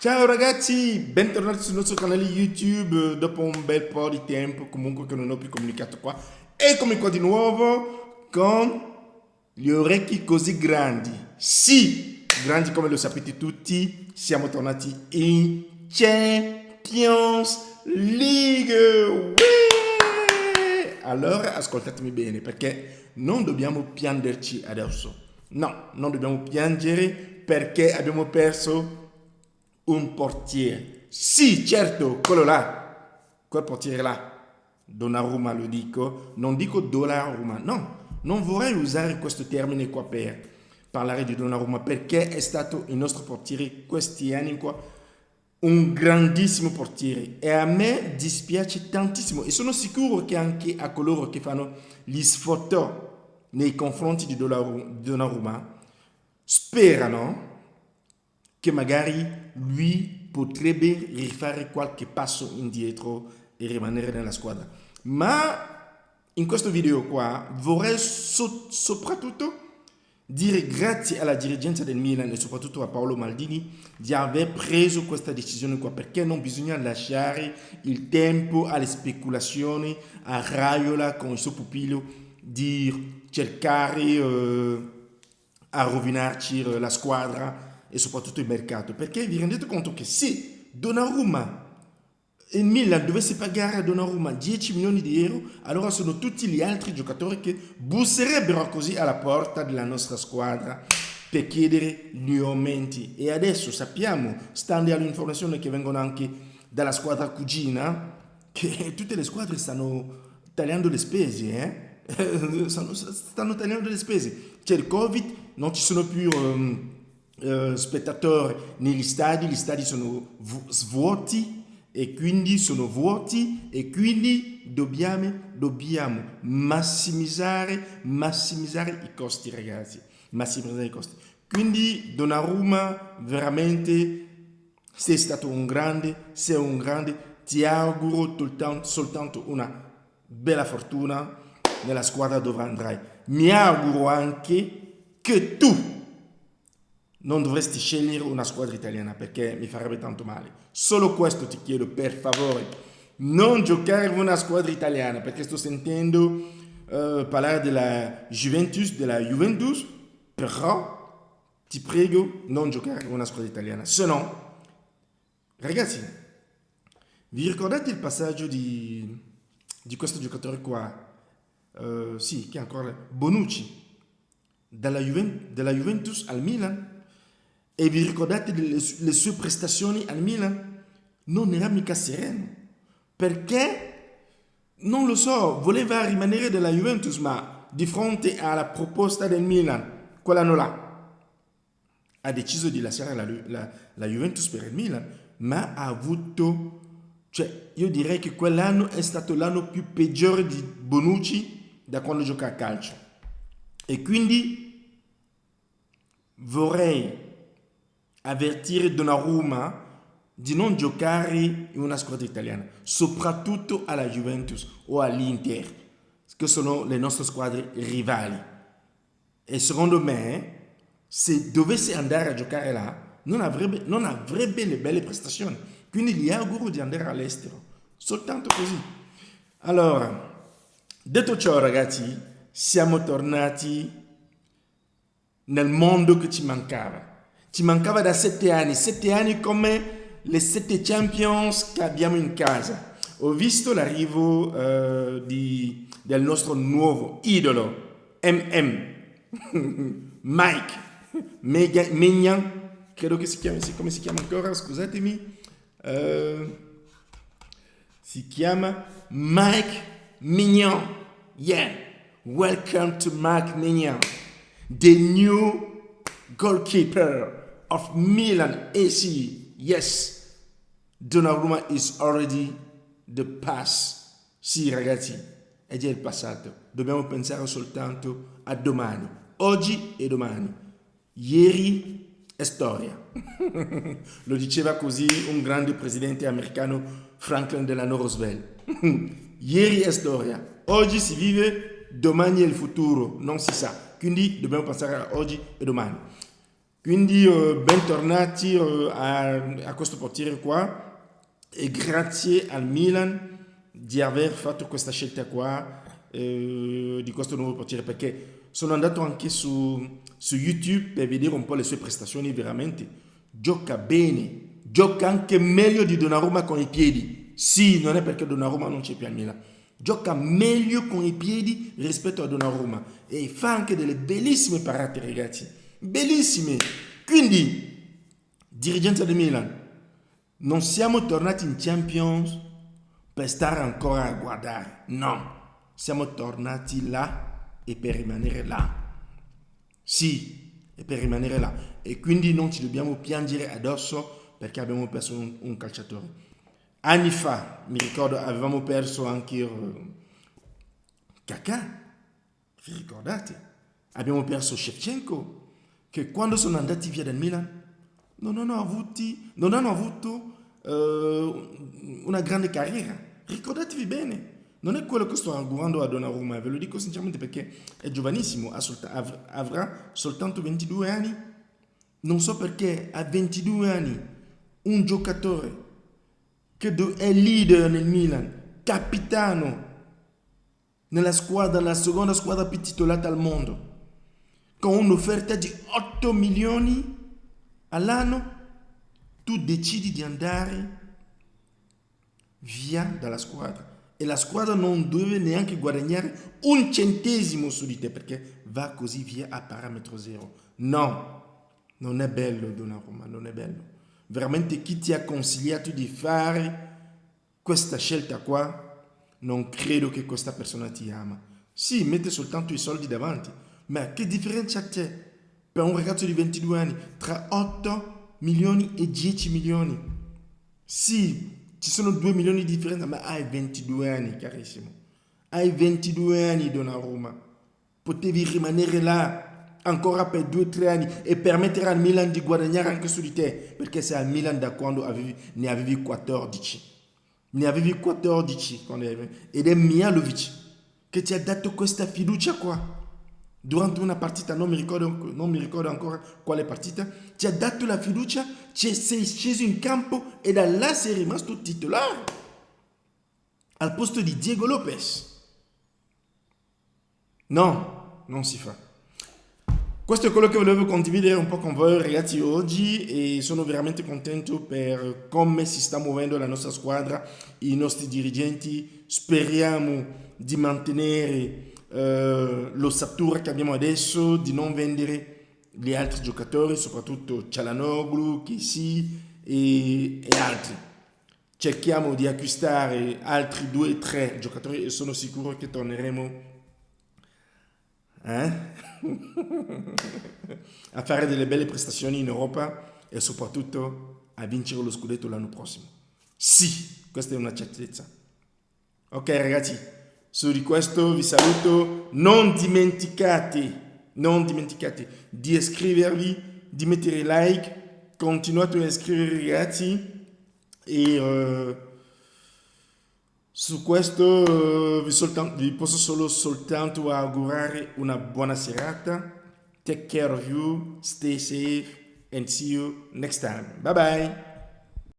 Ciao ragazzi, bentornati sul nostro canale YouTube dopo un bel po' di tempo comunque che non ho più comunicato qua. Eccomi qua di nuovo con gli orecchi così grandi. Sì, grandi come lo sapete tutti, siamo tornati in Champions League. Allora ascoltatemi bene perché non dobbiamo piangerci adesso. No, non dobbiamo piangere perché abbiamo perso un portiere. Sì, certo, quello là, quel portiere là, Donnarumma lo dico, non dico Donnarumma, no, non vorrei usare questo termine qua per parlare di Donnarumma perché è stato il nostro portiere questi anni qua, un grandissimo portiere e a me dispiace tantissimo e sono sicuro che anche a coloro che fanno gli sfottò nei confronti di Donnarumma sperano che magari lui potrebbe rifare qualche passo indietro e rimanere nella squadra. Ma in questo video qua vorrei soprattutto dire grazie alla dirigenza del Milan e soprattutto a Paolo Maldini di aver preso questa decisione qua, perché non bisogna lasciare il tempo alle speculazioni, a Raiola con il suo pupillo di cercare a rovinarci la squadra e soprattutto il mercato, perché vi rendete conto che se Donnarumma il Milan dovesse pagare a Donnarumma 10 milioni di euro, allora sono tutti gli altri giocatori che busserebbero così alla porta della nostra squadra per chiedere gli aumenti. E adesso sappiamo, stando alle informazioni che vengono anche dalla squadra cugina, che tutte le squadre stanno tagliando le spese, stanno tagliando le spese. C'è il Covid, non ci sono più spettatori negli stadi, gli stadi sono svuoti e quindi sono vuoti e quindi dobbiamo massimizzare i costi, ragazzi, massimizzare i costi. Quindi Donnarumma veramente sei stato un grande, sei un grande, ti auguro soltanto una bella fortuna nella squadra dove andrai. Mi auguro anche che tu non dovresti scegliere una squadra italiana perché mi farebbe tanto male. Solo questo ti chiedo, per favore, non giocare in una squadra italiana perché sto sentendo parlare della Juventus, però ti prego non giocare in una squadra italiana. Se no, ragazzi, vi ricordate il passaggio di questo giocatore qua? Sì, che ancora Bonucci, dalla Juventus al Milan? E vi ricordate le sue prestazioni al Milan? Non era mica sereno. Perché? Non lo so, voleva rimanere della Juventus, ma di fronte alla proposta del Milan, quell'anno là, ha deciso di lasciare la Juventus per il Milan, ma ha avuto, cioè io direi che quell'anno è stato l'anno più peggiore di Bonucci da quando gioca a calcio. E quindi vorrei avvertire Donnarumma di non giocare in una squadra italiana, soprattutto alla Juventus o all'Inter, che sono le nostre squadre rivali. E secondo me, se dovesse andare a giocare là, non avrebbe le belle prestazioni. Quindi gli auguro di andare all'estero, soltanto così. Allora, detto ciò ragazzi, siamo tornati nel mondo che ci mancava. Ci mancava da 7 anni come le 7 Champions che abbiamo in casa. Ho visto l'arrivo del nostro nuovo idolo, Mike Maignan, credo che si chiami, come si chiama ancora, scusatemi, si chiama Mike Maignan, yeah, welcome to Mike Maignan, the new goalkeeper of Milan AC. Yes, Donnarumma is already the past. Sì ragazzi, è già il passato. Dobbiamo pensare soltanto a domani. Oggi e domani. Ieri è storia. Lo diceva così un grande presidente americano, Franklin Delano Roosevelt. Ieri è storia. Oggi si vive, domani è il futuro. Non si sa. Quindi dobbiamo pensare a oggi e domani. Quindi bentornati a questo portiere qua e grazie al Milan di aver fatto questa scelta qua di questo nuovo portiere, perché sono andato anche su YouTube per vedere un po' le sue prestazioni. Veramente gioca bene, gioca anche meglio di Donnarumma con i piedi. Sì, non è perché Donnarumma non c'è più al Milan, gioca meglio con i piedi rispetto a Donnarumma e fa anche delle bellissime parate, ragazzi, bellissime. Quindi dirigenza del Milan, non siamo tornati in Champions per stare ancora a guardare, no, siamo tornati là e per rimanere là. Sì, e per rimanere là, e quindi non ci dobbiamo piangere addosso perché abbiamo perso un calciatore. Anni fa, mi ricordo, avevamo perso anche Kakà, vi ricordate? Abbiamo perso Shevchenko, che quando sono andati via dal Milan non hanno avuto una grande carriera. Ricordatevi bene, non è quello che sto augurando a Donnarumma, ve lo dico sinceramente perché è giovanissimo, avrà soltanto 22 anni. Non so perché a 22 anni un giocatore che è leader nel Milan, capitano nella squadra, la seconda squadra più titolata al mondo, con un'offerta di 8 milioni all'anno, tu decidi di andare via dalla squadra e la squadra non deve neanche guadagnare un centesimo su di te perché va così via a parametro zero. No, non è bello Donnarumma, non è bello. Veramente chi ti ha consigliato di fare questa scelta qua, non credo che questa persona ti ama. Sì, mette soltanto i soldi davanti, ma che differenza c'è per un ragazzo di 22 anni tra 8 milioni e 10 milioni? Sì, ci sono 2 milioni di differenza, ma hai 22 anni, carissimo. Hai 22 anni, Donnarumma. Potevi rimanere là ancora per 2-3 anni e permettere al Milan di guadagnare anche su di te, perché sei al Milan da quando ne avevi 14. Ne avevi 14 ed è Mihajlovic che ti ha dato questa fiducia qua. Durante una partita, non mi ricordo ancora quale partita, ti ha dato la fiducia, sei sceso in campo e da là sei rimasto titolare al posto di Diego Lopez. No, non si fa. Questo è quello che volevo condividere un po' con voi ragazzi oggi e sono veramente contento per come si sta muovendo la nostra squadra, i nostri dirigenti. Speriamo di mantenere l'ossatura che abbiamo adesso, di non vendere gli altri giocatori, soprattutto Çalhanoğlu, Kessie e altri. Cerchiamo di acquistare altri 2-3 giocatori e sono sicuro che torneremo a fare delle belle prestazioni in Europa e soprattutto a vincere lo scudetto l'anno prossimo. Sì, questa è una certezza. Ok ragazzi, su di questo vi saluto. Non dimenticate di iscrivervi, di mettere like, continuate a iscrivervi ragazzi e su questo vi posso soltanto augurare una buona serata. Take care of you, stay safe and see you next time. Bye bye.